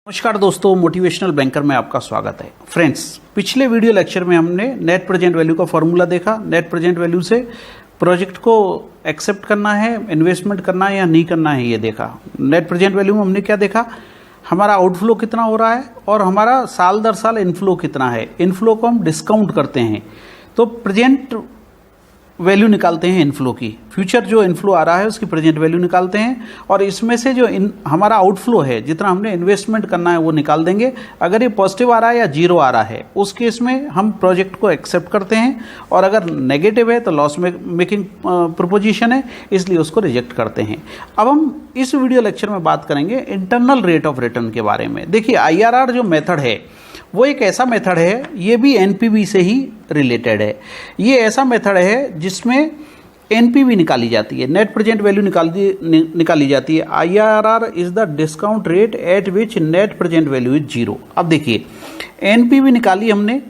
नमस्कार दोस्तों, motivational banker में आपका स्वागत है। फ्रेंड्स, पिछले वीडियो लेक्चर में हमने नेट प्रेजेंट वैल्यू का फॉर्मूला देखा। नेट प्रेजेंट वैल्यू से प्रोजेक्ट को एक्सेप्ट करना है, इन्वेस्टमेंट करना है या नहीं करना है, ये देखा। नेट प्रेजेंट वैल्यू में हमने क्या देखा, हमारा आउटफ्लो कितना हो रहा है और हमारा साल दर साल इनफ्लो कितना है। इनफ्लो को हम डिस्काउंट करते हैं, तो प्रेजेंट वैल्यू निकालते हैं इनफ्लो की। फ्यूचर जो इनफ्लो आ रहा है उसकी प्रेजेंट वैल्यू निकालते हैं और इसमें से जो हमारा आउटफ्लो है, जितना हमने इन्वेस्टमेंट करना है वो निकाल देंगे। अगर ये पॉजिटिव आ रहा है या जीरो आ रहा है, उस केस में हम प्रोजेक्ट को एक्सेप्ट करते हैं, और अगर नेगेटिव है तो लॉस मेकिंग प्रोपोजिशन है, इसलिए उसको रिजेक्ट करते हैं। अब हम इस वीडियो लेक्चर में बात करेंगे इंटरनल रेट ऑफ रिटर्न के बारे में। देखिए, IRR जो मेथड है वो एक ऐसा मेथड है, ये भी NPV से ही रिलेटेड है। ये ऐसा मेथड है जिसमें NPV निकाली जाती है, नेट प्रेजेंट वैल्यू निकाली जाती है। IRR is the discount rate at which net present value is zero. अब देखिए, NPV निकाली हमने।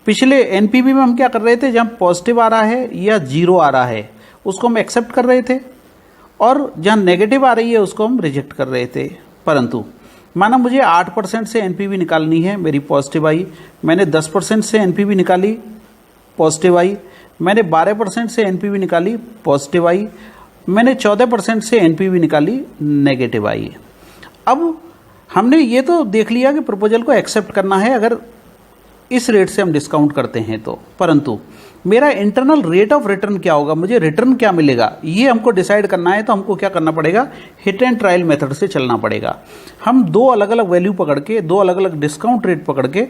पिछले NPV में हम क्या कर रहे थे, जब पॉजिटिव आ रहा है या जीरो आ रहा है उसको हम एक्सेप्ट कर रहे थे, और जहाँ नेगेटिव आ रही है उसको हम रिजेक्ट कर रहे थे। परंतु माना मुझे 8% से NPV निकालनी है, मेरी पॉजिटिव आई। मैंने 10% से NPV निकाली, पॉजिटिव आई। मैंने 12% से NPV निकाली, पॉजिटिव आई। मैंने 14% से NPV निकाली, नेगेटिव आई। अब हमने ये तो देख लिया कि प्रपोजल को एक्सेप्ट करना है अगर इस रेट से हम डिस्काउंट करते हैं तो। परंतु मेरा इंटरनल रेट ऑफ रिटर्न क्या होगा, मुझे रिटर्न क्या मिलेगा, ये हमको डिसाइड करना है। तो हमको क्या करना पड़ेगा, हिट एंड ट्रायल मेथड से चलना पड़ेगा। हम दो अलग अलग वैल्यू पकड़ के, दो अलग अलग डिस्काउंट रेट पकड़ के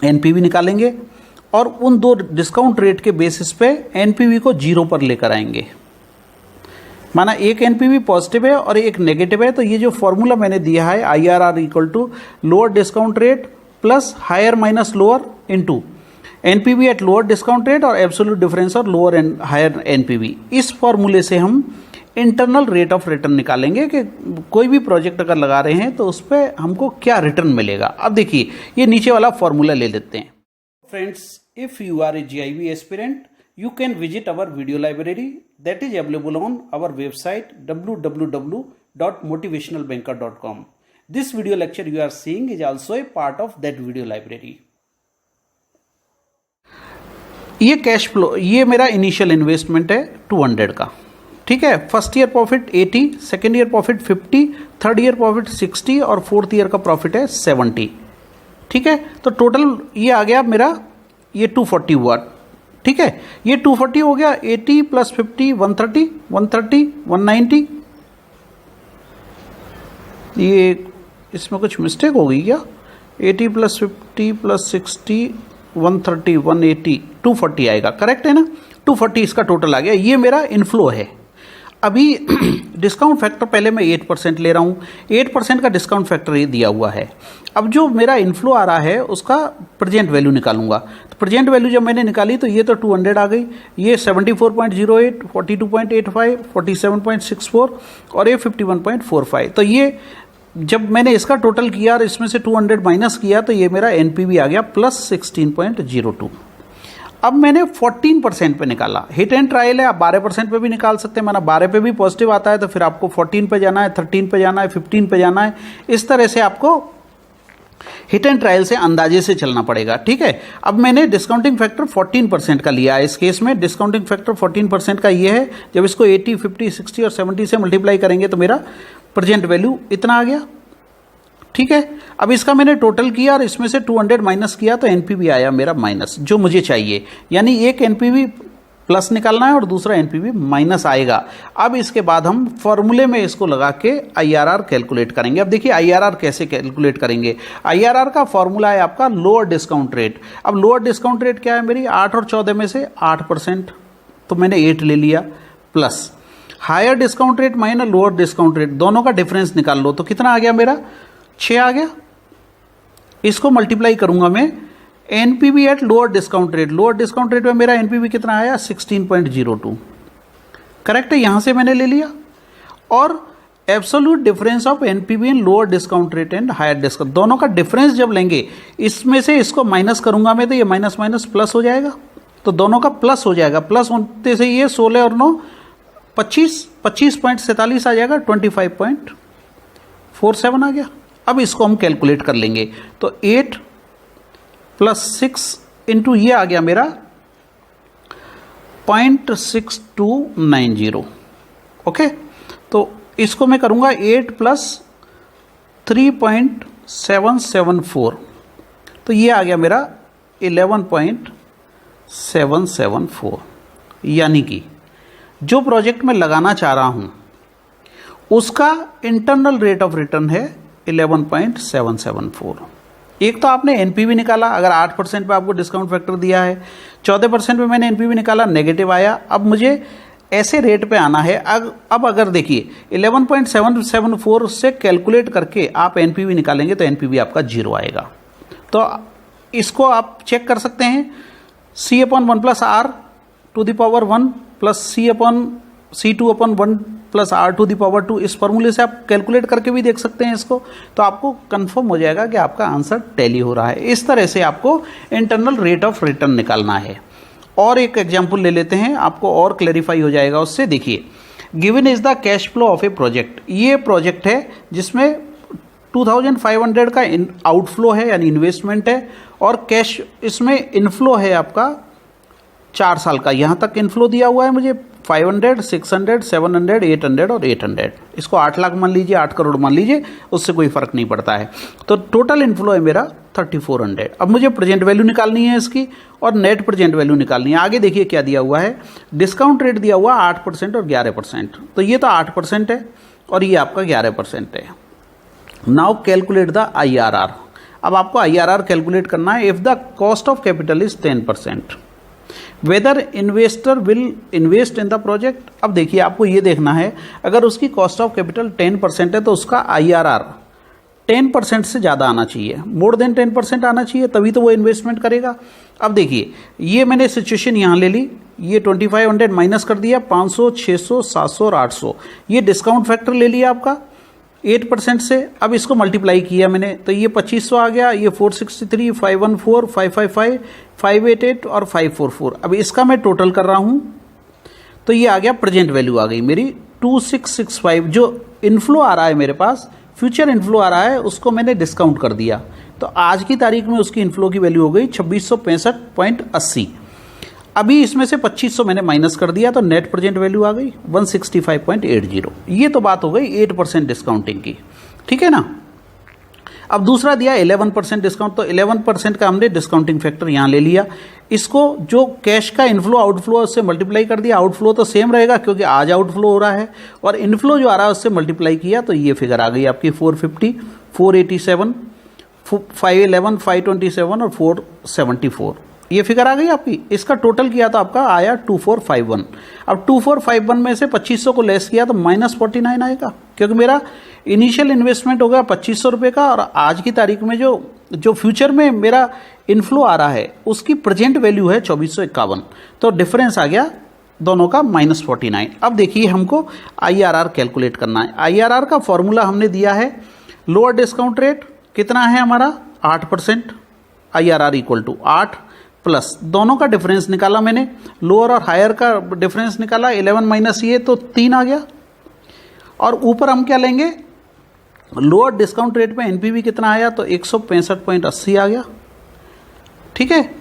NPV निकालेंगे, और उन दो डिस्काउंट रेट के बेसिस पे NPV को जीरो पर लेकर आएंगे। माना एक NPV पॉजिटिव है और एक नेगेटिव है, तो ये जो फॉर्मूला मैंने दिया है, IRR equal to lower discount rate plus higher minus lower into NPV at lower discount rate और एब्सोल्यूट डिफरेंस और लोअर एंड हायर NPV। इस फॉर्मूले से हम इंटरनल रेट ऑफ रिटर्न निकालेंगे कि कोई भी प्रोजेक्ट अगर लगा रहे हैं तो उस पर हमको क्या रिटर्न मिलेगा। अब देखिए, ये नीचे वाला फॉर्मूला ले लेते हैं। Friends, if you are a GIB aspirant, you can visit our video library that is available on our website www.motivationalbanker.com. This video lecture you are seeing is also a part of that video library. ये cash flow, ये मेरा initial investment है 200 का, ठीक है। First year profit 80, second year profit 50, third year profit 60 और fourth year का profit है 70, ठीक है। तो टोटल ये आ गया मेरा, ये 240 हुआ, ठीक है। ये 240 हो गया, 80 प्लस 50 130, 130 190। ये इसमें कुछ मिस्टेक हो गई क्या, 80 प्लस 50 प्लस 60 130 180 240 आएगा, करेक्ट है ना। 240 इसका टोटल आ गया। ये मेरा इनफ्लो है। अभी डिस्काउंट फैक्टर पहले मैं 8% ले रहा हूँ, 8% का डिस्काउंट फैक्टर ये दिया हुआ है। अब जो मेरा इनफ्लो आ रहा है उसका प्रेजेंट वैल्यू निकालूंगा। तो प्रेजेंट वैल्यू जब मैंने निकाली तो ये तो 200 आ गई, ये 74.08, 42.85, 47.64 और ये 51.45। तो ये जब मैंने इसका टोटल किया और इसमें से 200 माइनस किया तो ये मेरा NPV आ गया प्लस 16.02। अब मैंने 14% पे निकाला। हिट एंड ट्रायल है, आप 12% पे भी निकाल सकते हैं। माना 12 पे भी पॉजिटिव आता है तो फिर आपको 14 पे जाना है, 13 पे जाना है, 15 पे जाना है। इस तरह से आपको हिट एंड ट्रायल से अंदाजे से चलना पड़ेगा, ठीक है। अब मैंने डिस्काउंटिंग फैक्टर 14% का लिया है। इस केस में डिस्काउंटिंग फैक्टर 14% का ये है। जब इसको 80, 50, 60 और 70 से मल्टीप्लाई करेंगे तो मेरा प्रेजेंट वैल्यू इतना आ गया, ठीक है। अब इसका मैंने टोटल किया और इसमें से 200 माइनस किया तो NPV आया मेरा माइनस, जो मुझे चाहिए। यानी एक NPV प्लस निकालना है और दूसरा NPV माइनस आएगा। अब इसके बाद हम फॉर्मूले में इसको लगा के IRR कैलकुलेट करेंगे। अब देखिए IRR कैसे कैलकुलेट करेंगे। IRR का फॉर्मूला है आपका लोअर डिस्काउंट रेट। अब लोअर डिस्काउंट रेट क्या है मेरी, 8 और 14 में से 8%, तो मैंने 8 ले लिया, plus higher discount rate minus lower discount rate, दोनों का डिफरेंस निकाल लो तो कितना आ गया मेरा, 6 आ गया। इसको मल्टीप्लाई करूंगा मैं NPV at lower discount rate. Lower discount rate में मेरा NPV कितना आया, 16.02, करेक्ट है, यहां से मैंने ले लिया। और absolute difference of NPV in lower discount rate and higher discount, दोनों का डिफरेंस जब लेंगे इसमें से इसको माइनस करूंगा मैं तो ये माइनस माइनस प्लस हो जाएगा। तो दोनों का प्लस हो जाएगा, प्लस होते से ये 16 और 9 25, 25.47 आ जाएगा, 25.47 आ गया। अब इसको हम कैलकुलेट कर लेंगे, तो 8 + 6 इंटू ये आ गया मेरा 0.6290। ओके, तो इसको मैं करूंगा 8 + 3.774, तो ये आ गया मेरा 11.774। यानी कि जो प्रोजेक्ट में लगाना चाह रहा हूं उसका इंटरनल रेट ऑफ रिटर्न है 11.774। एक तो आपने एनपीवी निकाला, अगर 8% पे आपको डिस्काउंट फैक्टर दिया है, 14% पे मैंने एनपीवी निकाला, नेगेटिव आया। अब मुझे ऐसे रेट पे आना है। अब अगर देखिए 11.774 से कैलकुलेट करके आप एनपीवी निकालेंगे तो एनपीवी आपका 0 आएगा। तो इसको आप चेक कर सकते हैं, C/1 + R⁻1 + C/1 + R⁻2, इस फॉर्मूले से आप कैलकुलेट करके भी देख सकते हैं इसको, तो आपको कंफर्म हो जाएगा कि आपका आंसर टैली हो रहा है। इस तरह से आपको इंटरनल रेट ऑफ रिटर्न निकालना है। और एक एग्जांपल ले लेते हैं, आपको और क्लैरिफाई हो जाएगा उससे। देखिए, given is the cash flow of A project. ये प्रोजेक्ट है जिसमें 2500 का आउटफ्लो है यानी इन्वेस्टमेंट है, और कैश इसमें इनफ्लो है आपका 4 साल का। यहाँ तक इनफ्लो दिया हुआ है मुझे 500, 600, 700, 800 और 800। इसको 8 लाख मान लीजिए, 8 करोड़ मान लीजिए, उससे कोई फर्क नहीं पड़ता है। तो टोटल इनफ्लो है मेरा 3400। अब मुझे प्रेजेंट वैल्यू निकालनी है इसकी और नेट प्रेजेंट वैल्यू निकालनी है। आगे देखिए क्या दिया हुआ है, डिस्काउंट रेट दिया हुआ 8% और 11%। तो ये तो 8% है और ये आपका 11% है। Now calculate the IRR। अब आपको IRR कैलकुलेट करना है। If the cost of capital is 10%, whether investor will invest in the project. अब देखिए, आपको ये देखना है, अगर उसकी कॉस्ट ऑफ कैपिटल 10% है तो उसका IRR 10% से ज़्यादा आना चाहिए, मोर देन 10% आना चाहिए, तभी तो वो इन्वेस्टमेंट करेगा। अब देखिए, ये मैंने सिचुएशन यहाँ ले ली, ये 2500 माइनस कर दिया, 500, 600, 700 और 800, ये डिस्काउंट फैक्टर ले लिया आपका 8% से। अब इसको मल्टीप्लाई किया मैंने, तो ये 2500 आ गया, ये 463, 514, 555, 588 और 544। अब इसका मैं टोटल कर रहा हूँ, तो ये आ गया प्रेजेंट वैल्यू आ गई मेरी 2665। जो इनफ्लो आ रहा है मेरे पास, फ्यूचर इनफ्लो आ रहा है, उसको मैंने डिस्काउंट कर दिया, तो आज की तारीख में उसकी इनफ्लो की वैल्यू हो गई 2665.80। अभी इसमें से 2500 मैंने माइनस कर दिया, तो नेट प्रेजेंट वैल्यू आ गई 165.80। ये तो बात हो गई 8% डिस्काउंटिंग की, ठीक है ना। अब दूसरा दिया 11% डिस्काउंट, तो 11% का हमने डिस्काउंटिंग फैक्टर यहाँ ले लिया। इसको जो कैश का इनफ्लो आउटफ्लो उससे मल्टीप्लाई कर दिया। आउटफ्लो तो सेम रहेगा क्योंकि आज आउटफ्लो हो रहा है, और इनफ्लो जो आ रहा है उससे मल्टीप्लाई किया, तो ये फिगर आ गई आपकी 450, 487, 511, 527 और 474। ये फिगर आ गई आपकी। इसका टोटल किया तो आपका आया 2451। अब 2451 में से 2500 को लेस किया तो -49 आएगा, क्योंकि मेरा इनिशियल इन्वेस्टमेंट हो गया 2500 रुपये का, और आज की तारीख में जो फ्यूचर में मेरा इनफ्लो आ रहा है उसकी प्रेजेंट वैल्यू है 2451। तो डिफरेंस आ गया दोनों का -49। अब देखिए, हमको IRR कैलकुलेट करना है। IRR का फॉर्मूला हमने दिया है, लोअर डिस्काउंट रेट कितना है हमारा 8%, IRR = 8 प्लस दोनों का डिफरेंस निकाला मैंने, लोअर और हायर का डिफरेंस निकाला, 11 माइनस ये तो 3 आ गया। और ऊपर हम क्या लेंगे, लोअर डिस्काउंट रेट पे एनपीवी कितना आया, तो 165.80 आ गया, ठीक है।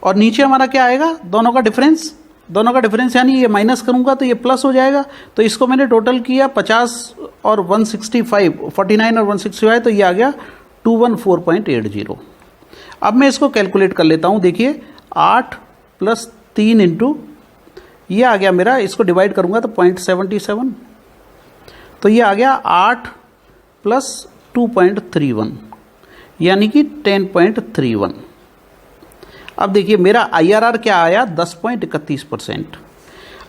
और नीचे हमारा क्या आएगा, दोनों का डिफरेंस यानी ये माइनस करूंगा तो ये प्लस हो जाएगा। तो इसको मैंने टोटल किया 50 और 165, 49 और 165, तो ये आ गया 214.80। अब मैं इसको कैलकुलेट कर लेता हूं। देखिए, 8 + 3 इंटू ये आ गया मेरा, इसको डिवाइड करूंगा तो 0.77, तो ये आ गया 8 + 2.31 यानी कि 10.31। अब देखिए, मेरा IRR क्या आया 10.31%।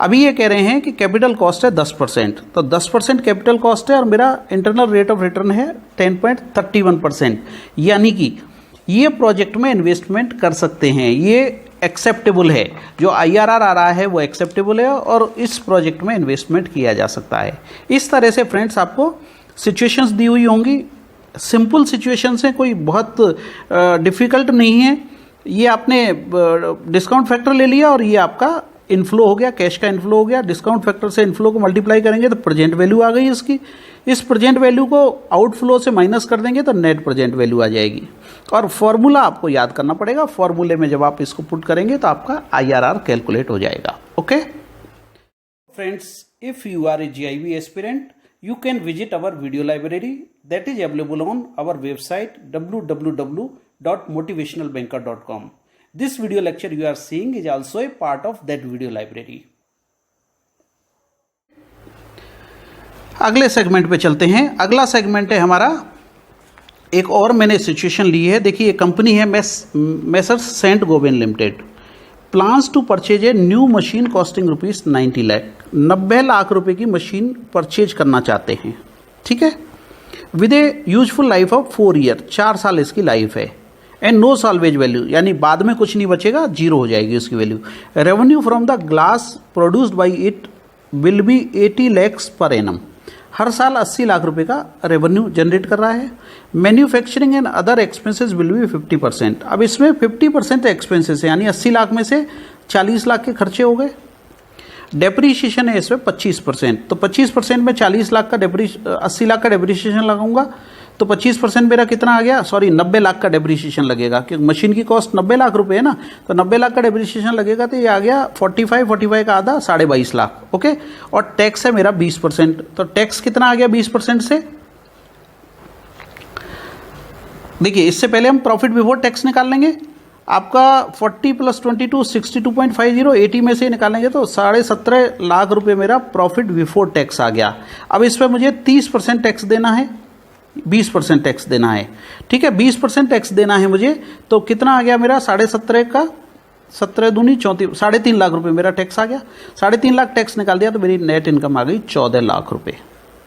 अभी ये कह रहे हैं कि कैपिटल कॉस्ट है 10%, तो 10% कैपिटल कॉस्ट है और मेरा इंटरनल रेट ऑफ रिटर्न है 10.31%, यानी कि ये प्रोजेक्ट में इन्वेस्टमेंट कर सकते हैं, ये एक्सेप्टेबल है। जो IRR आ रहा है वो एक्सेप्टेबल है और इस प्रोजेक्ट में इन्वेस्टमेंट किया जा सकता है। इस तरह से फ्रेंड्स आपको सिचुएशंस दी हुई होंगी, सिंपल सिचुएशंस हैं, कोई बहुत डिफ़िकल्ट नहीं है। ये आपने डिस्काउंट फैक्टर ले लिया और ये आपका इनफ्लो हो गया, कैश का इनफ्लो हो गया। डिस्काउंट फैक्टर से इनफ्लो को मल्टीप्लाई करेंगे तो प्रेजेंट वैल्यू आ गई इसकी। इस प्रेजेंट वैल्यू को आउटफ्लो से माइनस कर देंगे तो नेट प्रेजेंट वैल्यू आ जाएगी। और फॉर्मूला आपको याद करना पड़ेगा, फॉर्मूले में जब आप इसको पुट करेंगे तो आपका IRR कैलकुलेट हो जाएगा। Okay friends, if you are a GIB aspirant, you can visit our video library that is available on our website www.motivationalbanker.com. This video lecture you are seeing is also a part of that video library. अगले segment पे चलते हैं। अगला segment है हमारा, एक और मैंने सिचुएशन ली है। देखिए कंपनी है messrs Saint Gobain limited, plans to purchase a new machine costing ₹90 lakh, 90 lakh रुपए की मशीन परचेज करना चाहते हैं। ठीक है, with a useful life of 4 year, 4 साल इसकी लाइफ है। एंड नो सॉल्वेज वैल्यू, यानी बाद में कुछ नहीं बचेगा, जीरो हो जाएगी उसकी वैल्यू। Revenue from the glass produced by it will be 80 lakhs पर एनम, हर साल 80 लाख रुपए का रेवेन्यू जनरेट कर रहा है। Manufacturing and other expenses will be 50%। अब इसमें 50% एक्सपेंसेस है, यानी 80 लाख में से 40 लाख के खर्चे हो गए। डेप्रीशिएशन है इसमें 25%, तो 25% में 40 लाख का 80 लाख का डेप्रीशिएशन लगाऊंगा तो 25% मेरा कितना आ गया, सॉरी 90 लाख का डेप्रीशिएशन लगेगा, क्योंकि मशीन की कॉस्ट 90 लाख रुपए है ना, तो 90 लाख का डेप्रीशिएशन लगेगा तो ये आ गया 45 का आधा 22.5 लाख। ओके, और टैक्स है मेरा 20%, तो टैक्स कितना आ गया 20% से। देखिए इससे पहले हम प्रॉफिट बिफोर टैक्स निकाल लेंगे। आपका 40 + 22 62.50, 80 में से निकालेंगे तो 17.5 लाख रुपए मेरा प्रॉफिट बिफोर टैक्स आ गया। अब इस पर मुझे 30% टैक्स देना है, 20% टैक्स देना है। ठीक है, 20% टैक्स देना है मुझे, तो कितना आ गया मेरा 17.5 का 17 दूनी 34, 3.5 लाख रुपए मेरा टैक्स आ गया। 3.5 लाख टैक्स निकाल दिया तो मेरी नेट इनकम आ गई 14 लाख रुपए।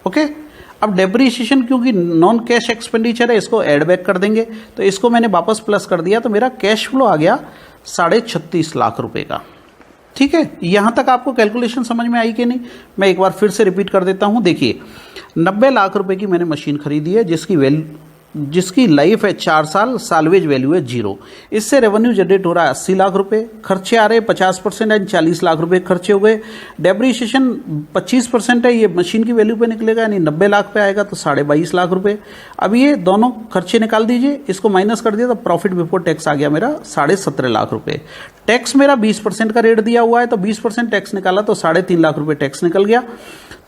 ओके, अब डेप्रीशिएशन क्योंकि नॉन कैश एक्सपेंडिचर है, इसको ऐड बैक कर देंगे, तो इसको मैंने वापस प्लस कर दिया तो मेरा कैश फ्लो आ गया 36.5 लाख रुपए का। ठीक है, यहां तक आपको कैलकुलेशन समझ में आई कि नहीं? मैं एक बार फिर से रिपीट कर देता हूं। देखिए 90 लाख रुपए की मैंने मशीन खरीदी है, जिसकी लाइफ है 4 साल, सालवेज वैल्यू है 0। इससे रेवेन्यू जनरेट हो रहा है 80 लाख रुपए, खर्चे आ रहे 50% एंड 40 लाख रुपए खर्चे हो गए। डेप्रीशिएशन 25% है, ये मशीन की वैल्यू पे निकलेगा, यानी 90 लाख पे आएगा तो 22.5 लाख रुपए। अब ये दोनों खर्चे निकाल दीजिए, इसको माइनस कर दिया तो प्रॉफिट बिफोर टैक्स आ गया मेरा 17.5 लाख रुपए। टैक्स मेरा 20% का रेट दिया हुआ है, तो 20% टैक्स निकाला तो 3.5 लाख रुपए टैक्स निकल गया,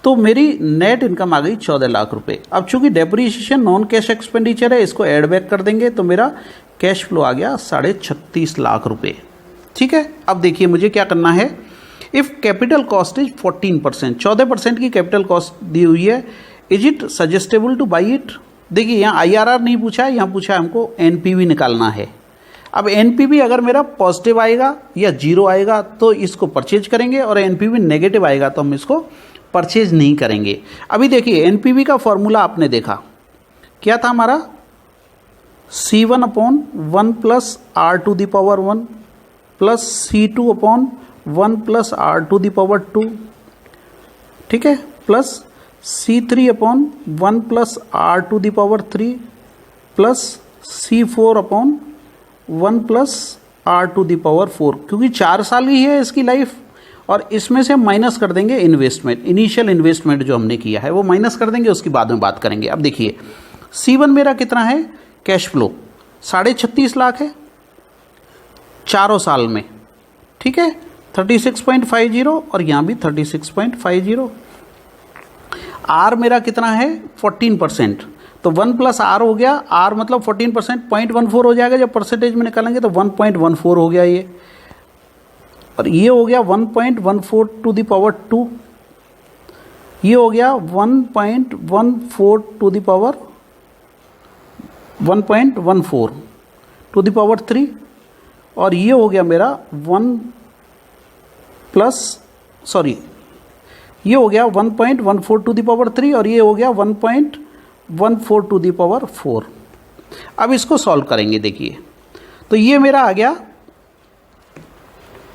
तो मेरी नेट इनकम आ गई 14 लाख रुपए। अब चूंकि डेप्रीशिएशन नॉन कैश एक्सपेंडिचर है, इसको ऐड बैक कर देंगे तो मेरा कैश फ्लो आ गया 36.5 लाख रुपए। ठीक है, अब देखिए मुझे क्या करना है। इफ कैपिटल कॉस्ट इज 14%, 14% की कैपिटल कॉस्ट दी हुई है, is it suggestible two by it? देखिए यहाँ IRR नहीं पूछा है, यहाँ पूछा है हमको NPV निकालना है। अब NPV अगर मेरा पॉजिटिव आएगा या 0 आएगा तो इसको परचेज करेंगे, और NPV नेगेटिव आएगा तो हम इसको परचेज नहीं करेंगे। अभी देखिए NPV का फॉर्मूला आपने देखा क्या था हमारा, C1/1 + R⁻1 + C2/1 + R⁻2, ठीक है, plus C3/1 + R⁻3 plus C4/1 + R⁻4, क्योंकि 4 साल ही है इसकी लाइफ, और इसमें से हम माइनस कर देंगे इन्वेस्टमेंट, इनिशियल इन्वेस्टमेंट जो हमने किया है वो माइनस कर देंगे, उसकी बाद में बात करेंगे। अब देखिए C1 मेरा कितना है, कैश फ्लो 36.5 लाख है 4 साल में। ठीक है, 36.50, और यहाँ भी 36.50। R मेरा कितना है 14%, तो 1 + R हो गया, R मतलब 14%, 0.14 हो जाएगा, जब परसेंटेज में निकालेंगे तो 1.14 हो गया ये, और ये हो गया 1.14 ये हो गया 1.14 1.14 और ये हो गया मेरा ये हो गया 1.14 और ये हो गया 1.14 अब इसको सॉल्व करेंगे। देखिए तो ये मेरा आ गया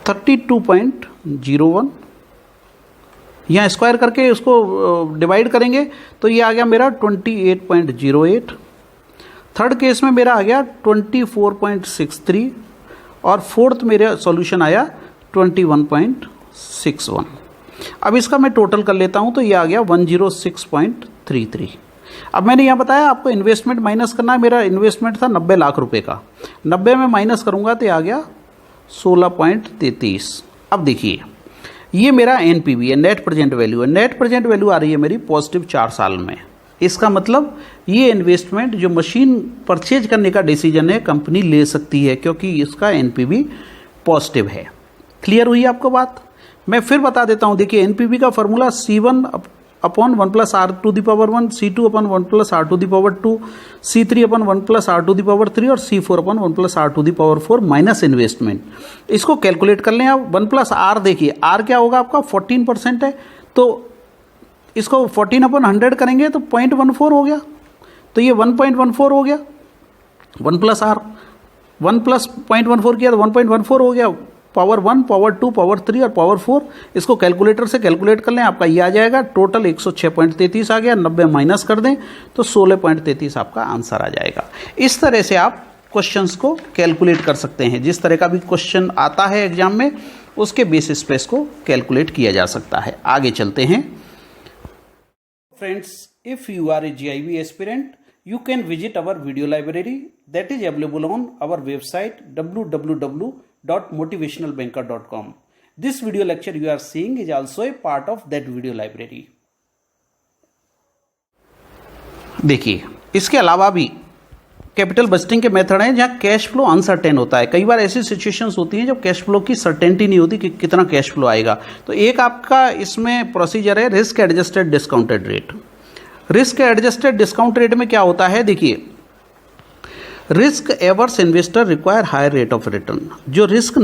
32.01, यहाँ स्क्वायर करके उसको डिवाइड करेंगे तो ये आ गया मेरा 28.08। थर्ड केस में मेरा आ गया 24.63, और फोर्थ मेरा सॉल्यूशन आया 21.61। अब इसका मैं टोटल कर लेता हूं तो ये आ गया 106.33। अब मैंने यहाँ बताया आपको इन्वेस्टमेंट माइनस करना है। मेरा इन्वेस्टमेंट था 90 लाख रुपए का, 90 में माइनस करूंगा तो आ गया 16.33। अब देखिए ये मेरा एनपीवी है, नेट प्रेजेंट वैल्यू है। नेट प्रेजेंट वैल्यू आ रही है मेरी पॉजिटिव 4 साल में। इसका मतलब ये इन्वेस्टमेंट जो मशीन परचेज करने का डिसीजन है कंपनी ले सकती है, क्योंकि इसका एनपीवी पॉजिटिव है। क्लियर हुई आपको बात? मैं फिर बता देता हूं। देखिए एनपीवी का formula C1 upon 1 plus R to the power 1, C2 upon 1 plus R to the power 2, C3 upon 1 plus R to the power 3 और C4 upon 1 plus R to the power 4 minus investment. इसको calculate कर लें आप। 1 plus are, देखिए are क्या होगा आपका 14% है, तो इसको 14 अपॉन 100 करेंगे तो 0.14 हो गया, तो ये 1.14 हो गया। 1 प्लस आर 1 प्लस 0.14 किया तो 1.14 हो गया। पावर 1, पावर 2, पावर 3 और पावर 4, इसको कैलकुलेटर से कैलकुलेट कर लें, आपका ये आ जाएगा। टोटल 106.33 आ गया, 90 माइनस कर दें तो 16.33 आपका आंसर आ जाएगा। इस तरह से आप क्वेश्चंस को कैलकुलेट कर सकते हैं। जिस तरह का भी क्वेश्चन आता है एग्जाम में उसके बेसिस पे इसको कैलकुलेट किया जा सकता है। आगे चलते हैं। Friends, if you are a GIB aspirant, you can visit our video library that is available on our website www.motivationalbanker.com. This video lecture you are seeing is also a part of that video library. देखिए इसके अलावा भी capital budgeting के method हैं जहां cash flow uncertain होता है। कई बार ऐसी सिचुएशंस होती हैं जब कैश फ्लो की सर्टेनिटी नहीं होती कि कितना कैश फ्लो आएगा। तो एक आपका इसमें प्रोसीजर है risk adjusted discounted rate. Risk adjusted discount rate में क्या होता है, देखिए risk averse investor require higher rate of return. जो रिस्क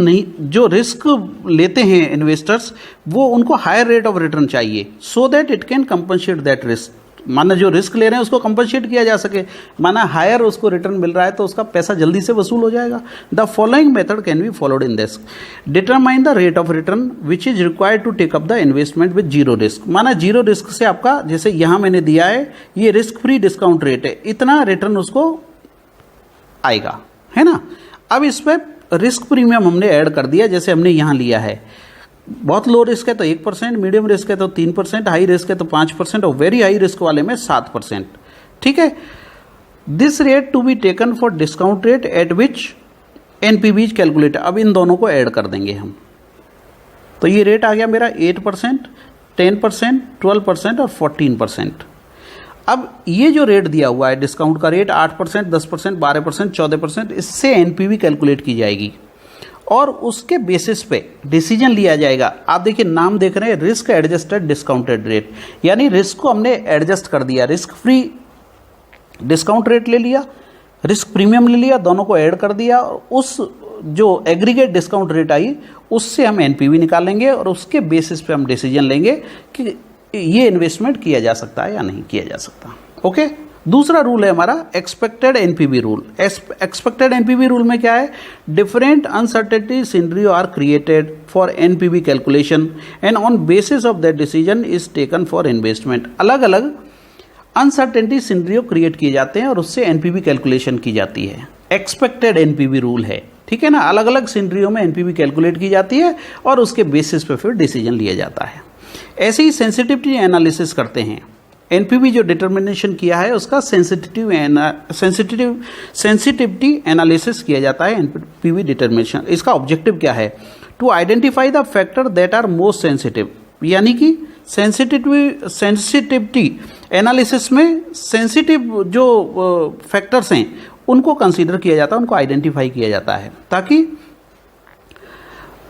लेते हैं इन्वेस्टर्स वो उनको हायर रेट ऑफ रिटर्न चाहिए, so that it can compensate that risk. माना जो रिस्क ले रहे हैं उसको कंपनसेट किया जा सके, माना हायर उसको रिटर्न मिल रहा है तो उसका पैसा जल्दी से वसूल हो जाएगा। The following method can be followed in this. Determine the rate of return which is required to take up the investment with zero risk. माना जीरो रिस्क से आपका, जैसे यहां मैंने दिया है ये रिस्क फ्री डिस्काउंट रेट है, इतना रिटर्न उसको आएगा, है ना। अब इस पर रिस्क प्रीमियम हमने ऐड कर दिया, जैसे हमने यहां लिया है बहुत लो रिस्क है तो 1%, मीडियम रिस्क है तो 3%, हाई रिस्क है तो 5% और वेरी हाई रिस्क वाले में 7%। ठीक है। This rate to be taken for discount rate at which NPV is calculate. अब इन दोनों को ऐड कर देंगे हम, तो ये रेट आ गया मेरा 8%, 10%, 12% और 14%। अब ये जो रेट दिया हुआ है डिस्काउंट का रेट 8%, 10%, 12%, 14%, इससे एनपीवी कैलकुलेट की जाएगी और उसके बेसिस पे डिसीजन लिया जाएगा। आप देखिए नाम देख रहे हैं रिस्क एडजस्टेड डिस्काउंटेड रेट, यानी रिस्क को हमने एडजस्ट कर दिया। रिस्क फ्री डिस्काउंट रेट ले लिया, रिस्क प्रीमियम ले लिया, दोनों को ऐड कर दिया। उस जो एग्रीगेट डिस्काउंट रेट आई उससे हम एनपीवी निकालेंगे और उसके बेसिस पे हम डिसीजन लेंगे कि ये इन्वेस्टमेंट किया जा सकता है या नहीं किया जा सकता। ओके। दूसरा रूल है हमारा expected NPV rule. Expected NPV rule में क्या है, different uncertainty scenario are created for NPV calculation and on basis of that decision is taken for investment. अलग अलग अनसर्टेनिटी सिनेरियो क्रिएट किए जाते हैं और उससे एनपीवी कैलकुलेशन की जाती है। एक्सपेक्टेड एनपीवी रूल है, ठीक है ना। अलग अलग सिनेरियो में एनपीवी कैलकुलेट की जाती है और उसके बेसिस पे फिर डिसीजन लिया जाता है। ऐसे ही सेंसिटिविटी एनालिसिस करते हैं। एनपीवी जो डिटर्मिनेशन किया है उसका सेंसिटिविटी एनालिसिस किया जाता है। एनपीवी डिटर्मिनेशन, इसका ऑब्जेक्टिव क्या है, to identify the factor that are most sensitive. यानी कि सेंसिटिविटी एनालिसिस में सेंसिटिव जो फैक्टर्स हैं उनको कंसीडर किया जाता है, उनको आइडेंटिफाई किया जाता है ताकि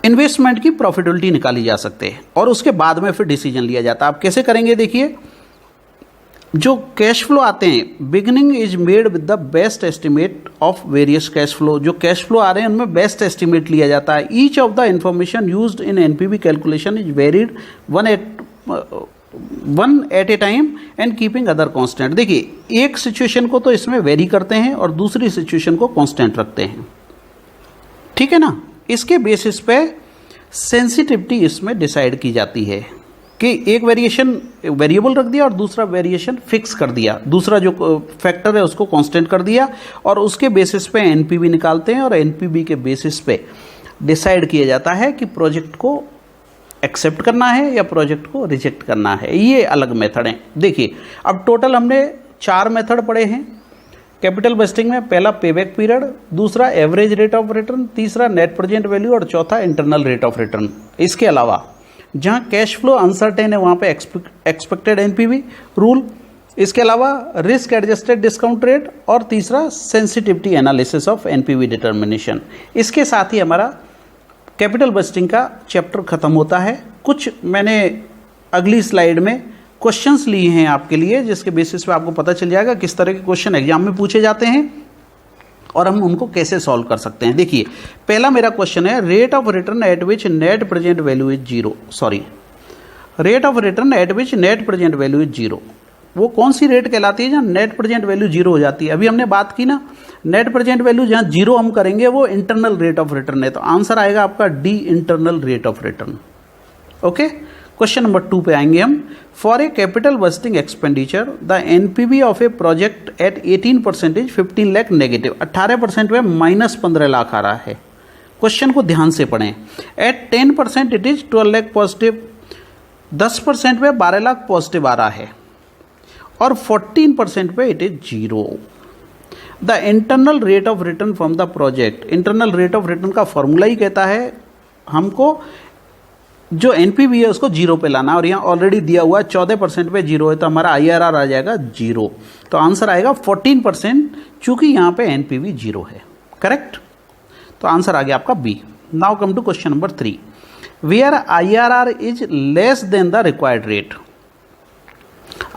इन्वेस्टमेंट की प्रॉफिटेबिलिटी निकाली जा सकते हैं और उसके बाद में फिर डिसीजन लिया जाता है। आप कैसे करेंगे, देखिए जो कैश फ्लो आते हैं, beginning is made with the best estimate of various cash flow. जो कैश फ्लो आ रहे हैं उनमें बेस्ट एस्टिमेट लिया जाता है। Each of the information used in NPV calculation is varied one at a time and keeping other constant. देखिए एक सिचुएशन को तो इसमें वेरी करते हैं और दूसरी सिचुएशन को कांस्टेंट रखते हैं, ठीक है ना। इसके बेसिस पे सेंसिटिविटी इसमें डिसाइड की जाती है कि एक वेरिएशन वेरिएबल रख दिया और दूसरा वेरिएशन फिक्स कर दिया, दूसरा जो फैक्टर है उसको कांस्टेंट कर दिया और उसके बेसिस पे एनपीवी निकालते हैं और एनपीवी के बेसिस पे डिसाइड किया जाता है कि प्रोजेक्ट को एक्सेप्ट करना है या प्रोजेक्ट को रिजेक्ट करना है। ये अलग मेथड हैं। देखिए अब टोटल हमने 4 मेथड पढ़े हैं कैपिटल बजटिंग में। पहला पेबैक पीरियड, दूसरा एवरेज रेट ऑफ रिटर्न, तीसरा नेट प्रेजेंट वैल्यू और चौथा इंटरनल रेट ऑफ रिटर्न। इसके अलावा जहां कैश फ्लो अनसर्टेन है वहां पे एक्सपेक्टेड एनपीवी रूल, इसके अलावा रिस्क एडजस्टेड डिस्काउंट रेट और तीसरा sensitivity analysis of NPV determination. इसके साथ ही हमारा कैपिटल बजटिंग का चैप्टर खत्म होता है। कुछ मैंने अगली स्लाइड में क्वेश्चंस लिए हैं आपके लिए, जिसके बेसिस पे आपको पता चल जाएगा किस तरह के क्वेश्चन एग्जाम में पूछे जाते हैं और हम उनको कैसे सॉल्व कर सकते हैं। देखिए पहला मेरा क्वेश्चन है rate of return eight which net present value is zero. Sorry, rate of return eight which net present value is zero. वो कौन सी रेट कहलाती है जहाँ नेट प्रेजेंट वैल्यू जीरो हो जाती है? अभी हमने बात की ना, नेट प्रेजेंट वैल्यू जहाँ जीरो हम करेंगे वो इंटरनल रेट ऑफ रिटर्न है, तो आंसर आएगा आपका D, internal rate of return. Okay, question number 2 पे आएंगे हम। For a capital budgeting expenditure the NPV of A project at 18% is 15 lakh negative. 18% में -15 लाख आ रहा है। क्वेश्चन को ध्यान से पढ़ें। At 10% it is 12 lakh positive. 10% में 12 लाख पॉजिटिव आ रहा है और 14% पे it is zero. The internal rate of return from the project, internal rate of return का फॉर्मूला ही कहता है हमको जो एनपीवी है उसको जीरो पे लाना, और यहाँ ऑलरेडी दिया हुआ है 14% पे जीरो है, तो हमारा आईआरआर आ जाएगा जीरो। तो आंसर आएगा 14%, चूंकि यहाँ पे एनपीवी जीरो है। करेक्ट, तो आंसर आ गया आपका B. Now come to question number 3। Where IRR is less than the required rate.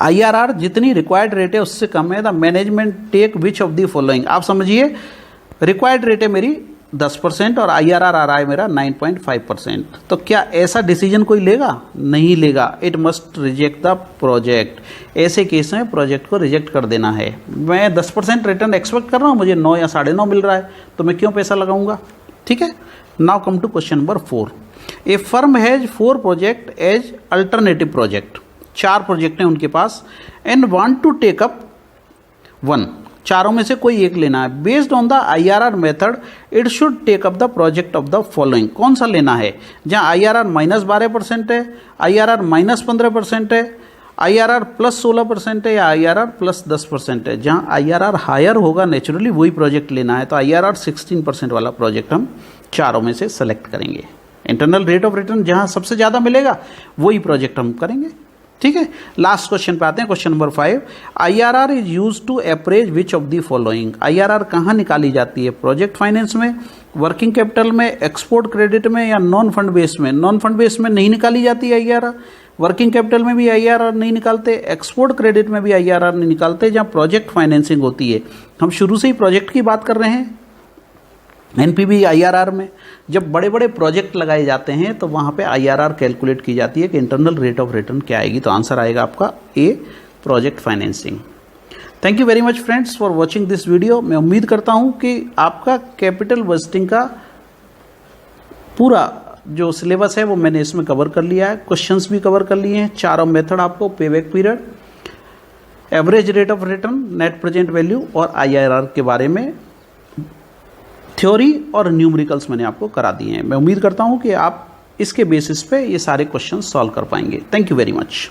IRR जितनी रिक्वायर्ड रेट है उससे कम है। The management take which of the following. आप समझिए रिक्वायर्ड रेट है मेरी 10% और आईआरआर आ रहा है मेरा 9.5%, तो क्या ऐसा डिसीजन कोई लेगा? नहीं लेगा। It must reject the project. ऐसे केस में प्रोजेक्ट को रिजेक्ट कर देना है। मैं 10% रिटर्न एक्सपेक्ट कर रहा हूँ, मुझे 9 या 9.5 मिल रहा है, तो मैं क्यों पैसा लगाऊंगा? ठीक है। Now come to question number 4। A firm has 4 project as alternative project. 4 project हैं उनके पास and want to take up 1। चारों में से कोई एक लेना है। Based on the IRR method it should take up the project of the following. कौन सा लेना है? जहां आईआरआर -12% है, आईआरआर -15% है, आईआरआर +16% है या आईआरआर +10% है। जहां आईआरआर हायर होगा नेचुरली वही प्रोजेक्ट लेना है, तो आईआरआर 16% वाला प्रोजेक्ट हम चारों में से सेलेक्ट करेंगे। इंटरनल रेट ऑफ रिटर्न जहां सबसे ज्यादा मिलेगा वही प्रोजेक्ट हम करेंगे। ठीक है। लास्ट क्वेश्चन पे आते हैं, question number 5। IRR is use to appraise which of the following. IRR कहाँ निकाली जाती है? प्रोजेक्ट फाइनेंस में, वर्किंग कैपिटल में, एक्सपोर्ट क्रेडिट में या नॉन फंड बेस में? नॉन फंड बेस में नहीं निकाली जाती है आईआरआर। वर्किंग कैपिटल में भी आईआरआर नहीं निकालते, एक्सपोर्ट क्रेडिट में भी आईआरआर नहीं निकालते। जहाँ प्रोजेक्ट फाइनेंसिंग होती है, हम शुरू से ही प्रोजेक्ट की बात कर रहे हैं। एनपीवी आईआरआर में जब बड़े बड़े प्रोजेक्ट लगाए जाते हैं तो वहाँ पे आईआरआर कैलकुलेट की जाती है कि इंटरनल रेट ऑफ रिटर्न क्या आएगी, तो आंसर आएगा आपका A, project financing. Thank you very much friends for watching this video. मैं उम्मीद करता हूँ कि आपका कैपिटल बजटिंग का पूरा जो सिलेबस है वो मैंने इसमें कवर कर लिया है, क्वेश्चंस भी कवर कर लिए हैं। चारों मेथड आपको payback period, average rate of return, net present value और आईआरआर के बारे में थ्योरी और न्यूमेरिकल्स मैंने आपको करा दिए हैं। मैं उम्मीद करता हूं कि आप इसके बेसिस पे ये सारे क्वेश्चन सॉल्व कर पाएंगे। Thank you very much.